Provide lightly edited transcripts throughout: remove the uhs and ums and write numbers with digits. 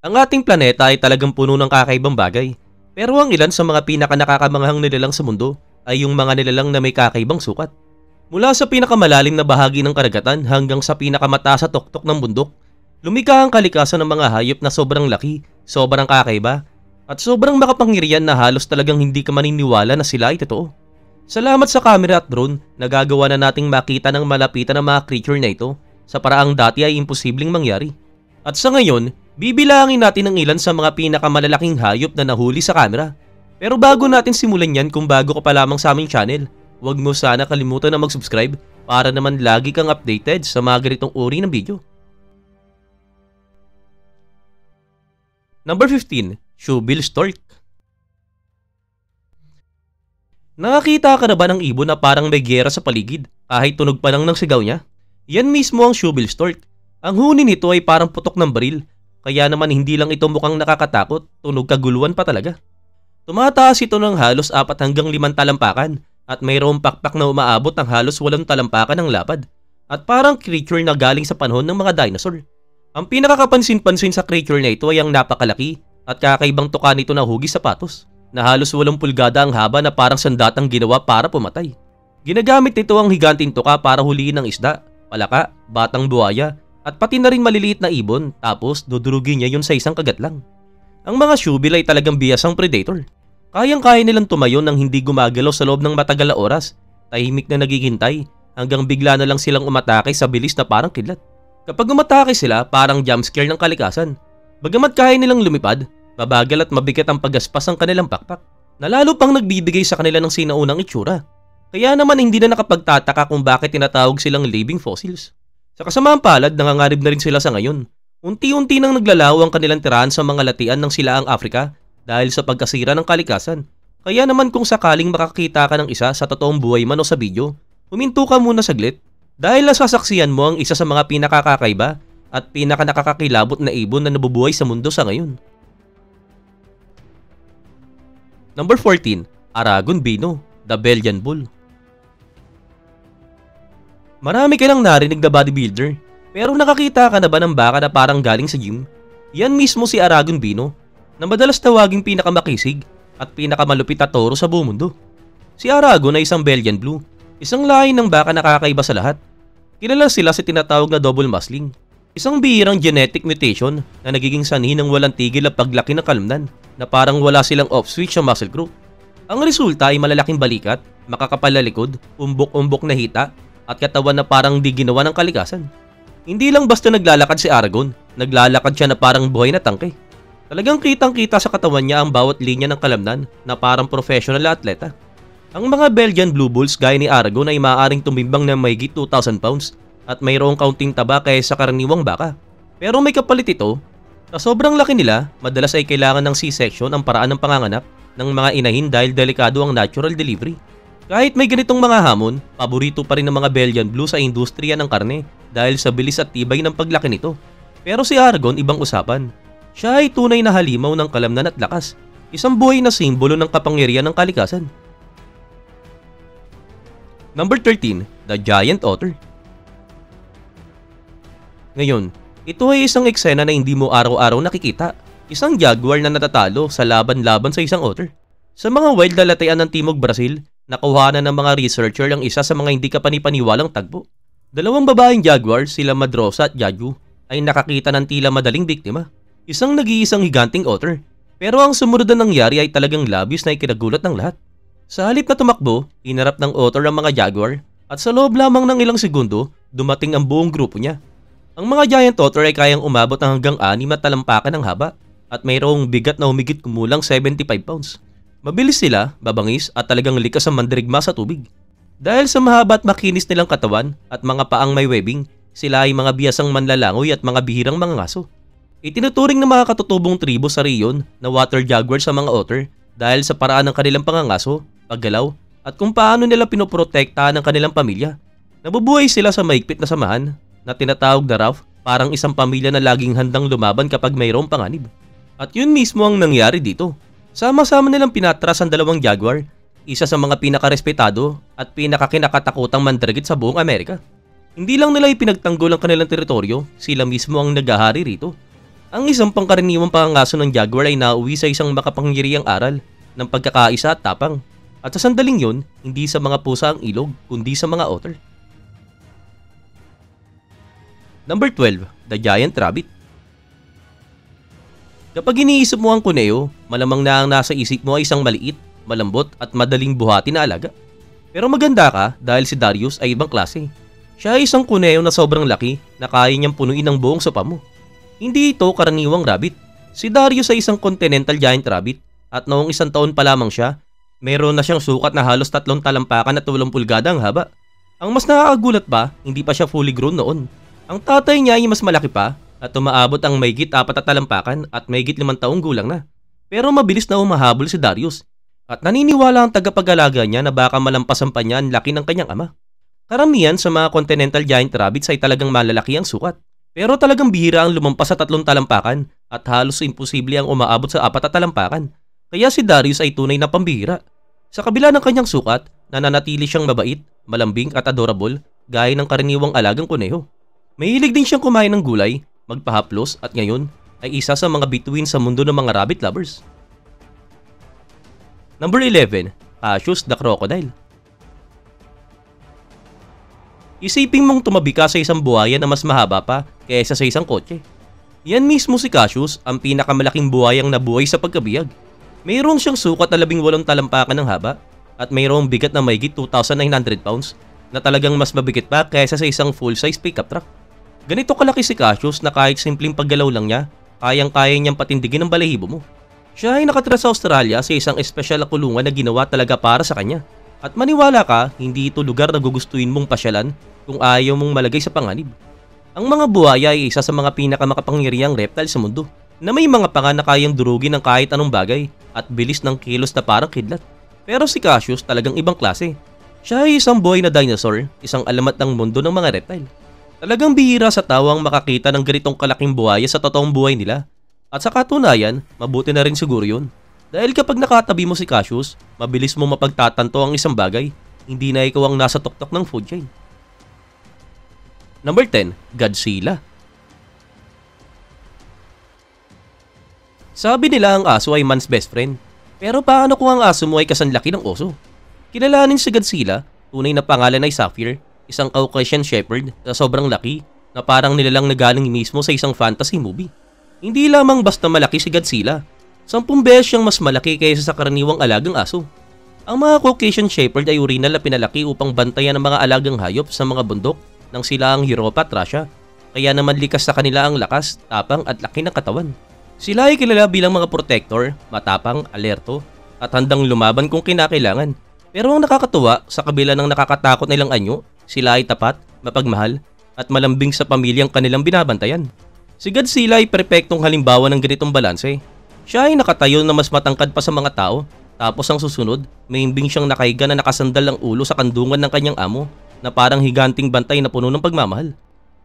Ang ating planeta ay talagang puno ng kakaibang bagay. Pero ang ilan sa mga pinaka-nakakamanghang nilalang sa mundo ay yung mga nilalang na may kakaibang sukat. Mula sa pinakamalalim na bahagi ng karagatan hanggang sa pinakamataas sa tuktok ng bundok, lumikha ang kalikasan ng mga hayop na sobrang laki, sobrang kakaiba, at sobrang makapangyarihan na halos talagang hindi ka maniniwala na sila ay totoo. Salamat sa camera at drone, nagagawa na nating makita ng malapitan ng mga creature na ito sa paraang dati ay imposibleng mangyari. At sa ngayon, bibilangin natin ang ilan sa mga pinakamalalaking hayop na nahuli sa camera. Pero bago natin simulan yan, kung bago ka pa lamang sa aming channel, huwag mo sana kalimutan na mag-subscribe para naman lagi kang updated sa mga ganitong uri ng video. Number 15. Shoebill Stork. Nakakita ka na ba ng ibon na parang may giyera sa paligid kahit tunog pa lang ng sigaw niya? Yan mismo ang Shoebill Stork. Ang huni nito ay parang putok ng baril, kaya naman hindi lang ito mukhang nakakatakot, tunog kaguluhan pa talaga. Tumataas ito ng halos 4 hanggang 5 talampakan at mayroong pakpak na umaabot ng halos 8 talampakan ng lapad at parang creature na galing sa panahon ng mga dinosaur. Ang pinakakapansin-pansin sa creature na ito ay ang napakalaki at kakaibang tuka nito na hugis sapatos na halos 8 pulgada ang haba na parang sandatang ginawa para pumatay. Ginagamit nito ang higanting tuka para huliin ng isda, palaka, batang buhaya, at pati na rin maliliit na ibon, tapos dudurugin niya yun sa isang kagat lang. Ang mga shoebill ay talagang biyasang predator. Kayang-kaya nilang tumayo nang hindi gumagalaw sa loob ng matagal na oras, tahimik na naghihintay, hanggang bigla na lang silang umatake sa bilis na parang kidlat. Kapag umatake sila, parang jumpscare ng kalikasan. Bagamat kaya nilang lumipad, mabagal at mabigat ang paggaspas ng kanilang pakpak, na lalo pang nagbibigay sa kanila ng sinaunang itsura. Kaya naman hindi na nakapagtataka kung bakit tinatawag silang living fossils. Sa kasamaang palad, nangangarib na rin sila sa ngayon. Unti-unti nang naglalaho ang kanilang tirahan sa mga latian ng silaang Afrika dahil sa pagkasira ng kalikasan. Kaya naman kung sakaling makakita ka ng isa sa totoong buhay man o sa video, huminto ka muna saglit dahil nasasaksiyan mo ang isa sa mga pinakakakaiba at pinakanakakakilabot na ibon na nabubuhay sa mundo sa ngayon. Number 14. Aragon Bino, the Belgian Bull. Marami ka nang narinig na bodybuilder, pero nakakita ka na ba ng baka na parang galing sa gym? Yan mismo si Aragon Bino, na madalas tawaging pinakamakisig at pinakamalupit na toro sa buong mundo. Si Aragon ay isang Belgian Blue, isang lahi ng baka na kakaiba sa lahat. Kilala sila sa tinatawag na double muscling, isang bihirang genetic mutation na nagiging sanhi ng walang tigil na paglaki ng kalamnan na parang wala silang off-switch sa muscle growth. Ang resulta ay malalaking balikat, makakapal na likod, umbok-umbok na hita, at katawan na parang di ginawa ng kalikasan. Hindi lang basta naglalakad si Aragon, naglalakad siya na parang buhay na tangke. Talagang kitang-kita sa katawan niya ang bawat linya ng kalamnan na parang professional na atleta. Ang mga Belgian Blue Bulls gaya ni Aragon ay maaaring tumimbang ng mahigit 2,000 pounds at mayroong kaunting taba kaysa karaniwang baka. Pero may kapalit ito, sa sobrang laki nila, madalas ay kailangan ng C-section ang paraan ng panganganak ng mga inahin dahil delikado ang natural delivery. Kahit may ganitong mga hamon, paborito pa rin ng mga Belgian Blue sa industriya ng karne dahil sa bilis at tibay ng paglaki nito. Pero si Aragon ibang usapan. Siya ay tunay na halimaw ng kalamnan at lakas, isang buhay na simbolo ng kapangyarihan ng kalikasan. Number 13. The Giant Otter. Ngayon, ito ay isang eksena na hindi mo araw-araw nakikita. Isang jaguar na natatalo sa laban-laban sa isang otter. Sa mga wild na latayan ng Timog Brazil, nakuhanan ng mga researcher ang isa sa mga hindi kapanipaniwalang tagpo. Dalawang babaeng jaguar, sila Madrosa at Jaju, ay nakakita ng tila madaling biktima. Isang nag-iisang higanting otter. Pero ang sumunod na nangyari ay talagang labis na ikinagulat ng lahat. Sa halip na tumakbo, inarap ng otter ang mga jaguar at sa loob lamang ng ilang segundo, dumating ang buong grupo niya. Ang mga giant otter ay kayang umabot ng hanggang 6 na talampakan ng haba at mayroong bigat na humigit kumulang 75 pounds. Mabilis sila, babangis at talagang likas ang mandirigma sa tubig. Dahil sa mahaba at makinis nilang katawan at mga paang may webbing, sila ay mga biyasang manlalangoy at mga bihirang mga ngaso. Itinuturing ng mga katutubong tribo sa riyon na water jaguar sa mga otter dahil sa paraan ng kanilang pangangaso, paggalaw, at kung paano nila pinoprotektahan ang kanilang pamilya. Nabubuhay sila sa mahigpit na samahan na tinatawag na rough, parang isang pamilya na laging handang lumaban kapag mayroong panganib. At yun mismo ang nangyari dito. Sama-sama nilang pinatras ang dalawang jaguar, isa sa mga pinakarespetado at pinakakinakatakutang mandirigit sa buong Amerika. Hindi lang nila ipinagtanggol ang kanilang teritoryo, sila mismo ang naghahari rito. Ang isang pangkaraniwang pangangaso ng Jaguar ay nauwi sa isang makapangyarihang aral ng pagkakaisa at tapang. At sa sandaling yon, hindi sa mga pusa ang ilog, kundi sa mga otter. Number 12, The Giant Rabbit. Kapag iniisip mo ang kuneo, malamang na ang nasa isip mo ay isang maliit, malambot at madaling buhati na alaga. Pero maganda ka dahil si Darius ay ibang klase. Siya ay isang kuneo na sobrang laki na kaya niyang punuin ang buong sopa mo. Hindi ito karaniwang rabbit. Si Darius ay isang continental giant rabbit at noong 1 taon pa lamang siya, meron na siyang sukat na halos 3 talampakan at 8 pulgada ang haba. Ang mas nakakagulat pa, hindi pa siya fully grown noon. Ang tatay niya ay mas malaki pa at umaabot ang mahigit 4 na talampakan at mahigit 5 taong gulang na. Pero mabilis na humahabol si Darius at naniniwala ang tagapag-alaga niya na baka malampasan pa niya ang laki ng kanyang ama. Karamihan sa mga continental giant rabbits ay talagang malalaki ang sukat. Pero talagang bihira ang lumampas sa 3 talampakan at halos imposible ang umaabot sa 4 na talampakan. Kaya si Darius ay tunay na pambihira. Sa kabila ng kanyang sukat, nananatili siyang mabait, malambing at adorable gaya ng karaniwang alagang kuneho. Mahilig din siyang kumain ng gulay, magpahaplos at ngayon ay isa sa mga bituin sa mundo ng mga rabbit lovers. Number 11, Cassius the Crocodile. Isipin mong tumabi ka sa isang buhaya na mas mahaba pa kaysa sa isang kotse. Yan mismo si Cassius, ang pinakamalaking buhayang nabuhay sa pagkabihag. Mayroon siyang sukat na 18 talampakan ng haba at mayroong bigat na mahigit 2,900 pounds na talagang mas mabigat pa kaysa sa isang full-size pickup truck. Ganito kalaki si Cassius na kahit simpleng paggalaw lang niya, kayang-kaya niyang patindigin ang balahibo mo. Siya ay nakatira sa Australia sa isang espesyal na kulungan na ginawa talaga para sa kanya. At maniwala ka, hindi ito lugar na gugustuhin mong pasyalan kung ayaw mong malagay sa panganib. Ang mga buhaya ay isa sa mga pinakamakapangyarihang reptile sa mundo na may mga panga na kayang durugin ng kahit anong bagay at bilis ng kilos na parang kidlat. Pero si Cassius talagang ibang klase. Siya ay isang buhay na dinosaur, isang alamat ng mundo ng mga reptile. Talagang bihira sa tao ang makakita ng ganitong kalaking buhaya sa totoong buhay nila. At sa katunayan, mabuti na rin siguro yun. Dahil kapag nakatabi mo si Cassius, mabilis mo mapagtatanto ang isang bagay, hindi na ikaw ang nasa tuktok ng food chain. Number 10, Godzilla. Sabi nila ang aso ay man's best friend. Pero paano kung ang aso mo ay kasanlaki ng oso? Kilalanin si Godzilla, tunay na pangalan ay Sapphire, isang Caucasian Shepherd na sobrang laki na parang nilalang na galing mismo sa isang fantasy movie. Hindi lamang basta malaki si Godzilla, 10 beses siyang mas malaki kaysa sa karaniwang alagang aso. Ang mga Caucasian Shepherd ay original na pinalaki upang bantayan ang mga alagang hayop sa mga bundok ng silaang Europa at Russia, kaya naman likas sa kanila ang lakas, tapang at laki ng katawan. Sila ay kilala bilang mga protector, matapang, alerto, at handang lumaban kung kinakailangan. Pero ang nakakatuwa, sa kabila ng nakakatakot na ilang anyo, sila ay tapat, mapagmahal, at malambing sa pamilyang kanilang binabantayan. Si Godzilla ay perpektong halimbawa ng ganitong balanse. Siya ay nakatayo na mas matangkad pa sa mga tao, tapos ang susunod, mahimbing siyang nakahiga na nakasandal ang ulo sa kandungan ng kanyang amo, na parang higanting bantay na puno ng pagmamahal.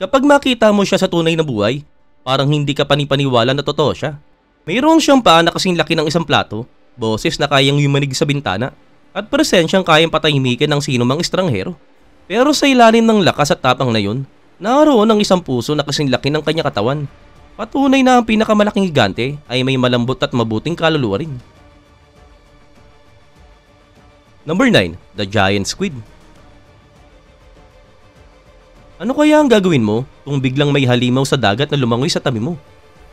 Kapag makita mo siya sa tunay na buhay, parang hindi ka panipaniwala na totoo siya. Mayroon siyang paa na kasing laki ng isang plato, boses na kayang yumanig sa bintana, at presensyang kayang patahimikin ng sinumang estranghero. Pero sa ilalim ng lakas at tapang na yun, naroon ang isang puso na kasing laki ng kanyang katawan. Patunay na ang pinakamalaking higante ay may malambot at mabuting kaluluwa rin. Number 9, The Giant Squid. Ano kaya ang gagawin mo kung biglang may halimaw sa dagat na lumangoy sa tabi mo?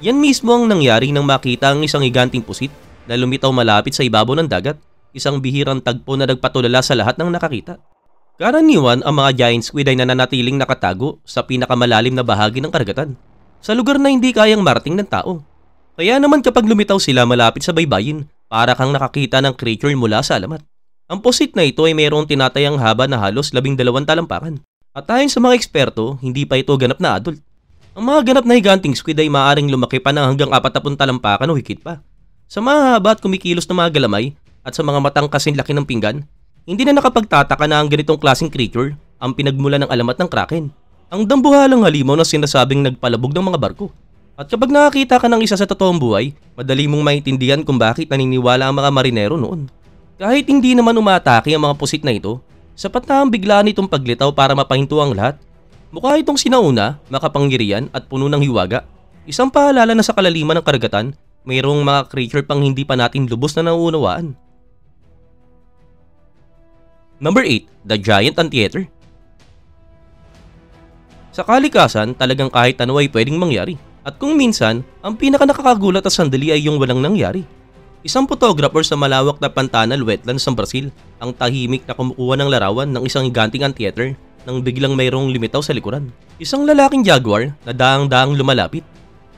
Yan mismo ang nangyari nang makita ang isang higanting pusit na lumitaw malapit sa ibabaw ng dagat, isang bihirang tagpo na nagpatulala sa lahat ng nakakita. Karaniwan, ang mga giant squid ay nananatiling nakatago sa pinakamalalim na bahagi ng karagatan, sa lugar na hindi kayang marating ng tao. Kaya naman kapag lumitaw sila malapit sa baybayin, para kang nakakita ng creature mula sa alamat. Ang pusit na ito ay mayroong tinatayang haba na halos 12 talampakan. At ayon sa mga eksperto, hindi pa ito ganap na adult. Ang mga ganap na higanting squid ay maaaring lumaki pa ng hanggang 40 talampakan o higit pa. Sa mga haba at kumikilos na mga galamay at sa mga matang kasing laki ng pinggan, hindi na nakapagtataka na ang ganitong klaseng creature ang pinagmula ng alamat ng Kraken. Ang dambuhalang halimaw na sinasabing nagpalabog ng mga barko. At kapag nakakita ka ng isa sa totoong buhay, madali mong maintindihan kung bakit naniniwala ang mga marinero noon. Kahit hindi naman umatake ang mga pusit na ito, sapat na ang biglaan itong paglitaw para mapahinto ang lahat. Mukha itong sinauna, makapangyarihan at puno ng hiwaga. Isang paalala na sa kalaliman ng karagatan, mayroong mga creature pang hindi pa natin lubos na nauunawaan. Number 8, The Giant Anteater. Sa kalikasan, talagang kahit ano ay pwedeng mangyari. At kung minsan, ang pinaka nakakagulat na sandali ay yung walang nangyari. Isang photographer sa malawak na pantanal wetlands ng Brazil ang tahimik na kumukuha ng larawan ng isang higanting anteater nang biglang mayroong lumitaw sa likuran. Isang lalaking jaguar na daang-daang lumalapit.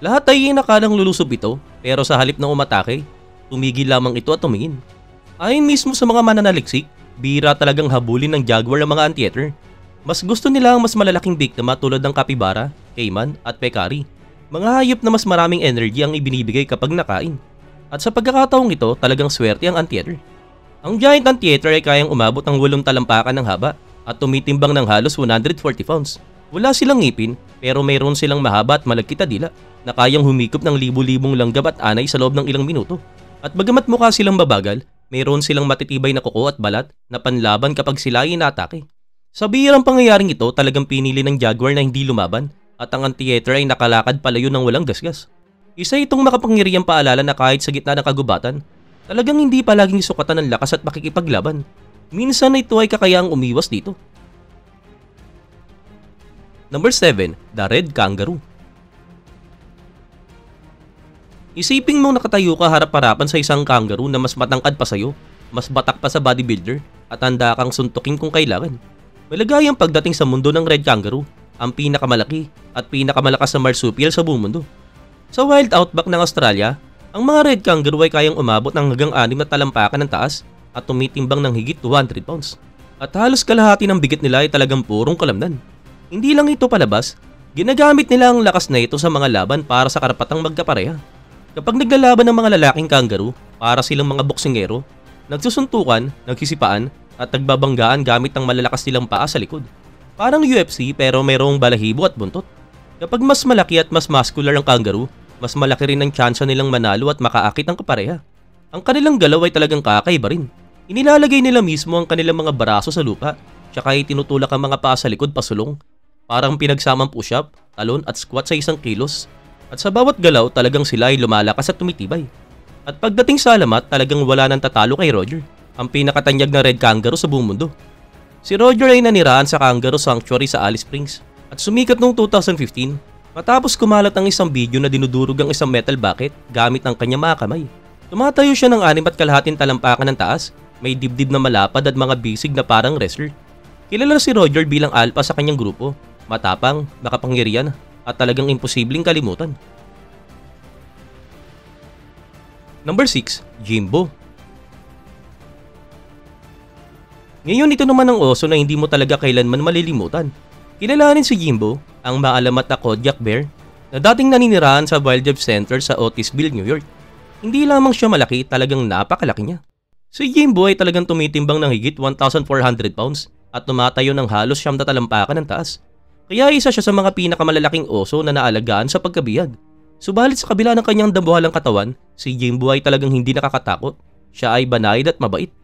Lahat ay inakalang lulusob ito, pero sa halip na umatake, tumigil lamang ito at tumingin. Ayon mismo sa mga mananaliksik, bira talagang habulin ng jaguar ang mga anteater. Mas gusto nila ang mas malalaking biktima tulad ng capybara, caiman at peccary. Mga hayop na mas maraming energy ang ibinibigay kapag nakain. At sa pagkakataong ito, talagang swerte ang anteater. Ang giant anteater ay kayang umabot ng 8 talampakan ng haba at tumitimbang ng halos 140 pounds. Wala silang ngipin, pero mayroon silang mahaba at malagkit na dila na kayang humikop ng libu-libong langgam at anay sa loob ng ilang minuto. At bagamat mukha silang mabagal, mayroon silang matitibay na kuko at balat na panlaban kapag sila ay inaatake. Sa bihirang pangyayaring ito, talagang pinili ng jaguar na hindi lumaban at ang anteater ay nakalakad palayo ng walang gasgas. Isa itong makapangyarihang paalala na kahit sa gitna ng kagubatan, talagang hindi palaging sukatan ng lakas at makikipaglaban. Minsan ito ay kakayaang umiwas dito. Number 7, The Red Kangaroo. Isipin mong nakatayo ka harap-harapan sa isang kangaroo na mas matangkad pa sa'yo, mas batak pa sa bodybuilder, at handa kang suntukin kung kailangan. Maligayang pagdating sa mundo ng Red Kangaroo, ang pinakamalaki at pinakamalakas na marsupial sa buong mundo. Sa wild outback ng Australia, ang mga red kangaroo ay kayang umabot ng hanggang 6 na talampakan ng taas at tumitimbang ng higit 200 pounds. At halos kalahati ng bigat nila ay talagang purong kalamnan. Hindi lang ito palabas, ginagamit nila ang lakas na ito sa mga laban para sa karapatang magkapareha. Kapag naglalaban ng mga lalaking kangaroo para silang mga boksingero, nagsusuntukan, nagsisipaan at nagbabanggaan gamit ang malalakas nilang paa sa likod. Parang UFC pero mayroong balahibo at buntot. Kapag mas malaki at mas muscular ang kangaroo, mas malaki rin ang tsansa nilang manalo at makaakit ang kapareha. Ang kanilang galaw ay talagang kakaiba rin. Inilalagay nila mismo ang kanilang mga braso sa lupa, tsaka ay tinutulak ang mga paa sa likod pasulong. Parang pinagsamang push-up, talon at squat sa isang kilos. At sa bawat galaw talagang sila ay lumalakas at tumitibay. At pagdating sa alamat talagang wala nang tatalo kay Roger, ang pinakatanyag na red kangaroo sa buong mundo. Si Roger ay nanirahan sa Kangaroo Sanctuary sa Alice Springs at sumikat noong 2015 matapos kumalat ang isang video na dinudurog ang isang metal bucket gamit ang kanyang mga kamay. Tumatayo siya ng 6.5 talampakan ng taas, may dibdib na malapad at mga bisig na parang wrestler. Kilala si Roger bilang alpha sa kanyang grupo, matapang, makapangyarihan at talagang imposibleng kalimutan. Number 6, Jimbo. Ngayon ito naman ang oso na hindi mo talaga kailanman malilimutan. Kilalanin si Jimbo, ang maalamat na Kodiak Bear, na dating naninirahan sa Wildlife Center sa Otisville, New York. Hindi lamang siya malaki, talagang napakalaki niya. Si Jimbo ay talagang tumitimbang ng higit 1,400 pounds at tumatayo ng halos 9 talampakan ng taas. Kaya isa siya sa mga pinakamalalaking oso na naalagaan sa pagkabihag. Subalit sa kabila ng kanyang dambuhalang katawan, si Jimbo ay talagang hindi nakakatakot. Siya ay banayad at mabait.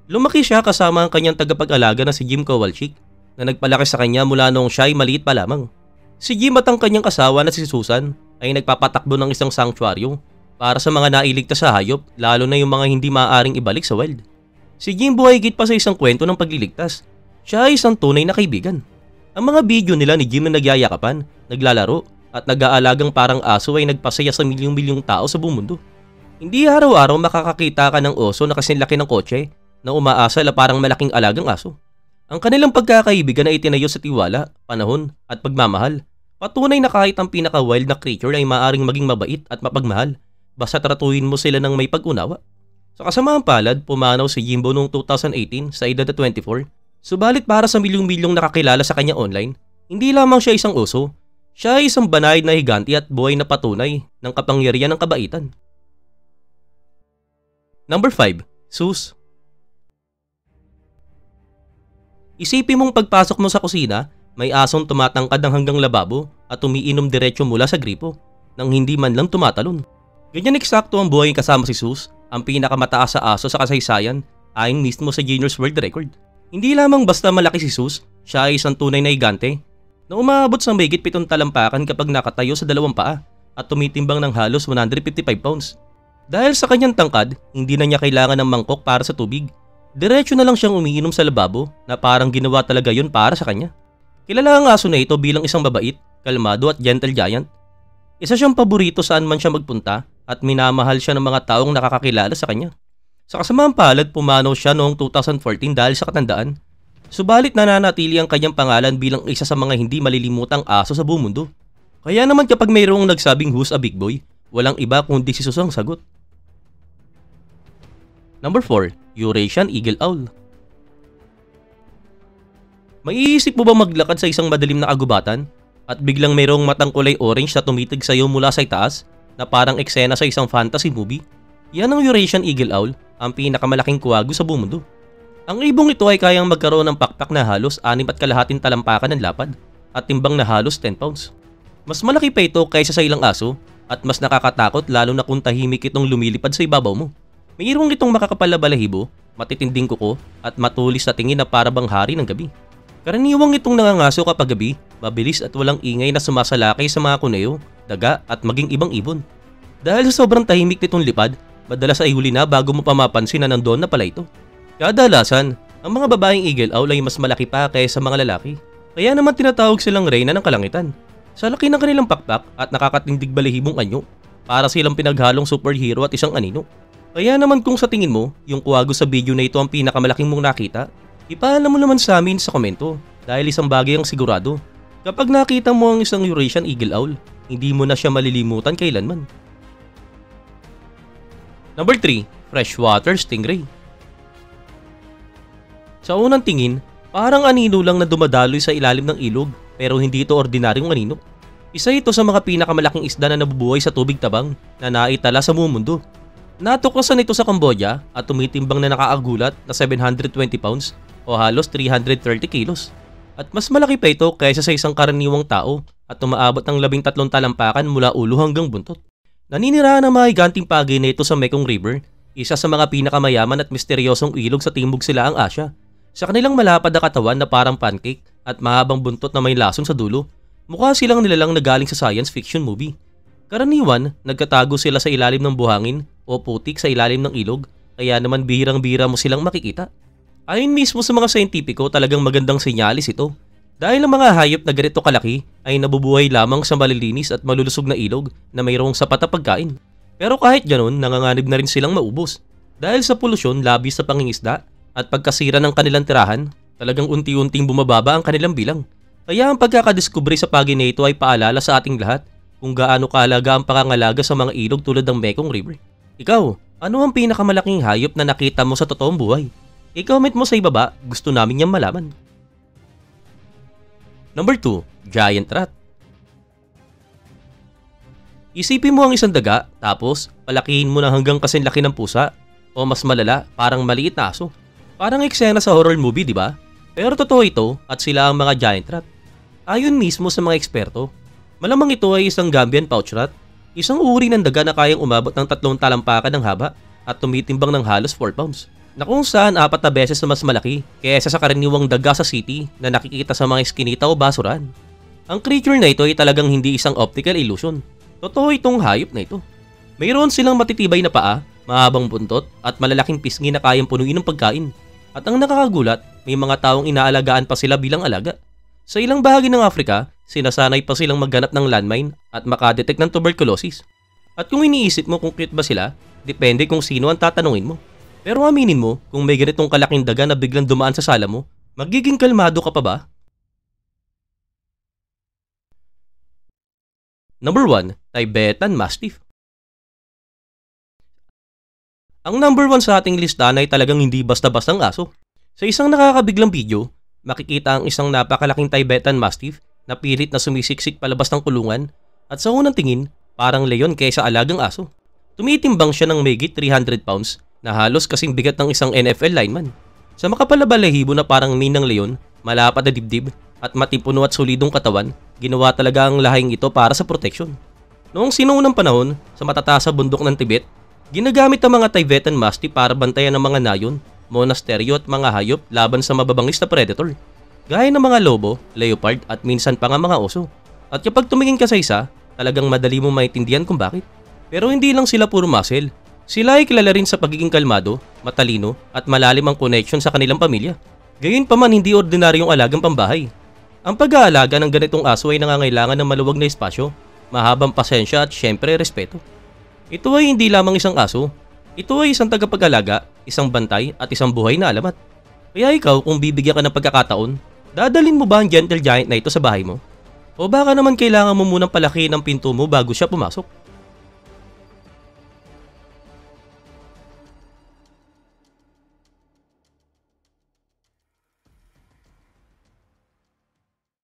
Lumaki siya kasama ang kanyang tagapag-alaga na si Jim Kowalczyk na nagpalaki sa kanya mula noong siya ay maliit pa lamang. Si Jim at ang kanyang asawa na si Susan ay nagpapatakbo ng isang sanctuaryo para sa mga nailigtas sa hayop, lalo na yung mga hindi maaaring ibalik sa wild. Si Jimbo ay higit pa sa isang kwento ng pagliligtas. Siya ay isang tunay na kaibigan. Ang mga video nila ni Jim na nagyayakapan, naglalaro at nag-aalagang parang aso ay nagpasaya sa milyong-milyong tao sa buong mundo. Hindi araw-araw makakakita ka ng oso na kasing laki ng kotse na umaasa na parang malaking alagang aso. Ang kanilang pagkakaibigan ay itinayo sa tiwala, panahon at pagmamahal. Patunay na kahit ang pinaka-wild na creature ay maaaring maging mabait at mapagmahal basta tratuhin mo sila ng may pag-unawa. Sa kasamaang palad, pumanaw si Jimbo noong 2018 sa edad na 24. Subalit para sa milyong-milyong nakakilala sa kanya online, hindi lamang siya isang oso, siya ay isang banayad na higanti at buhay na patunay ng kapangyarihan ng kabaitan. Number 5, Sus. Isipin mong pagpasok mo sa kusina, may asong tumatangkad ng hanggang lababo at umiinom diretso mula sa gripo nang hindi man lang tumatalon. Ganyan eksakto ang buhay kasama si Sus, ang pinakamataas sa aso sa kasaysayan ayon mismo sa Guinness World Record. Hindi lamang basta malaki si Sus, siya ay isang tunay na higante na umabot sa mahigit 7 talampakan kapag nakatayo sa 2 paa at tumitimbang ng halos 155 pounds. Dahil sa kanyang tangkad, hindi na niya kailangan ng mangkok para sa tubig. Diretso na lang siyang umiinom sa lababo na parang ginawa talaga yun para sa kanya. Kilala ang aso na ito bilang isang mabait, kalmado at gentle giant. Isa siyang paborito saan man siya magpunta at minamahal siya ng mga taong nakakakilala sa kanya. Sa kasamaang palad, pumanaw siya noong 2014 dahil sa katandaan. Subalit nananatili ang kanyang pangalan bilang isa sa mga hindi malilimutang aso sa buong mundo. Kaya naman kapag mayroong nagsabing who's a big boy, walang iba kundi si Sus ang sagot. Number 4. Eurasian Eagle Owl. Maiisip mo ba maglakad sa isang madilim na kagubatan at biglang mayroong matang kulay orange na tumitig sa iyo mula sa itaas na parang eksena sa isang fantasy movie? Yan ang Eurasian Eagle Owl, ang pinakamalaking kuwago sa buong mundo. Ang ibong ito ay kayang magkaroon ng pakpak na halos 6.5 talampakan ng lapad at timbang na halos 10 pounds. Mas malaki pa ito kaysa sa ilang aso at mas nakakatakot lalo na kung tahimik itong lumilipad sa ibabaw mo. Mayroong itong makakapal na balahibo, matitinding kuko at matulis na tingin na para bang hari ng gabi. Karaniwang itong nangangaso kapag gabi, mabilis at walang ingay na sumasalakay sa mga kuneyo, daga at maging ibang ibon. Dahil sa sobrang tahimik nitong lipad, madalas ay huli na bago mo pa mapansin na nandoon na pala ito. Kadalasan, ang mga babaeng eagle owl ay mas malaki pa kaysa mga lalaki. Kaya naman tinatawag silang reyna ng kalangitan. Sa laki ng kanilang pakpak at nakakatindig balihibong anyo, para silang pinaghalong superhero at isang anino. Kaya naman kung sa tingin mo, yung kuwago sa video na ito ang pinakamalaking mong nakita, ipaalam mo naman sa amin sa komento dahil isang bagay ang sigurado. Kapag nakita mo ang isang Eurasian eagle owl, hindi mo na siya malilimutan kailanman. Number 3. Freshwater Stingray. Sa unang tingin, parang anino lang na dumadaloy sa ilalim ng ilog pero hindi ito ordinaryong anino. Isa ito sa mga pinakamalaking isda na nabubuhay sa tubig tabang na naitala sa buong mundo. Natuklasan ito sa Cambodia at tumitimbang na nakaagulat na 720 pounds o halos 330 kilos. At mas malaki pa ito kaysa sa isang karaniwang tao at umaabot ng 13 talampakan mula ulo hanggang buntot. Naninirahan ang mga higanting pagi na ito sa Mekong River, isa sa mga pinakamayaman at misteryosong ilog sa timog silaang Asya. Sa kanilang malapad na katawan na parang pancake at mahabang buntot na may lason sa dulo, mukha silang nilalang na galing sa science fiction movie. Karaniwan, nagkatago sila sa ilalim ng buhangin o putik sa ilalim ng ilog, kaya naman bihirang-bihira mo silang makikita. Ayon mismo sa mga siyentipiko, talagang magandang senyalis ito. Dahil ang mga hayop na ganito kalaki ay nabubuhay lamang sa malilinis at malulusog na ilog na mayroong sapat na pagkain. Pero kahit ganun, nanganganib na rin silang maubos. Dahil sa polusyon, labis sa pangingisda, at pagkasira ng kanilang tirahan, talagang unti-unting bumababa ang kanilang bilang. Kaya ang pagkakadiskubre sa pagi na ito ay paalala sa ating lahat kung gaano kahalaga ang pangangalaga sa mga ilog tulad ng Mekong River. Ikaw, ano ang pinakamalaking hayop na nakita mo sa totoong buhay? I-comment mo sa ibaba, gusto namin niyang malaman. Number 2. Giant Rat. Isipin mo ang isang daga, tapos palakihin mo na hanggang kasing laki ng pusa, o mas malala, parang maliit na aso. Parang eksena sa horror movie, di ba? Pero totoo ito at sila ang mga giant rat. Ayon mismo sa mga eksperto, malamang ito ay isang Gambian pouch rat, isang uri ng daga na kayang umabot ng 3 talampakan ng haba at tumitimbang ng halos 4 pounds. Na kung saan 4 na beses na mas malaki kaysa sa karaniwang daga sa city na nakikita sa mga eskinita o basuran. Ang creature na ito ay talagang hindi isang optical illusion. Totoo itong hayop na ito. Mayroon silang matitibay na paa, mahabang buntot at malalaking pisngi na kayang punuin ng pagkain. At ang nakakagulat, may mga taong inaalagaan pa sila bilang alaga. Sa ilang bahagi ng Afrika, sinasanay pa silang magganap ng landmine at makadetect ng tuberculosis. At kung iniisip mo kung cute ba sila, depende kung sino ang tatanungin mo. Pero aminin mo, kung may ganitong kalaking daga na biglang dumaan sa sala mo, magiging kalmado ka pa ba? Number 1. Tibetan Mastiff. Ang number 1 sa ating listahan ay talagang hindi basta-bastang aso. Sa isang nakakabiglang video, makikita ang isang napakalaking Tibetan Mastiff na pilit na sumisiksik palabas ng kulungan at sa unang tingin, parang leon kaysa alagang aso. Tumitimbang siya ng mahigit 300 pounds na halos kasing bigat ng isang NFL lineman. Sa makapal na balahibo na parang mane ng leon, malapad na dibdib at matipuno at solidong katawan, ginawa talaga ang lahing ito para sa proteksyon. Noong sinuunang panahon, sa matataas na bundok ng Tibet, ginagamit ang mga Tibetan Mastiff para bantayan ng mga nayon, monasteryo at mga hayop laban sa mababangis na predator, gaya ng mga lobo, leopard at minsan pa nga mga oso. At kapag tumingin ka sa isa, talagang madali mo maintindihan kung bakit. Pero hindi lang sila puro muscle. Sila ay kilala rin sa pagiging kalmado, matalino at malalim ang connection sa kanilang pamilya. Gayunpaman hindi ordinaryong alagang pambahay. Ang pag-aalaga ng ganitong aso ay nangangailangan ng maluwag na espasyo, mahabang pasensya at syempre respeto. Ito ay hindi lamang isang aso. Ito ay isang tagapag-alaga, isang bantay at isang buhay na alamat. Kaya ikaw kung bibigyan ka ng pagkakataon, dadalhin mo ba ang gentle giant na ito sa bahay mo? O baka naman kailangan mo munang palakihin ang pinto mo bago siya pumasok?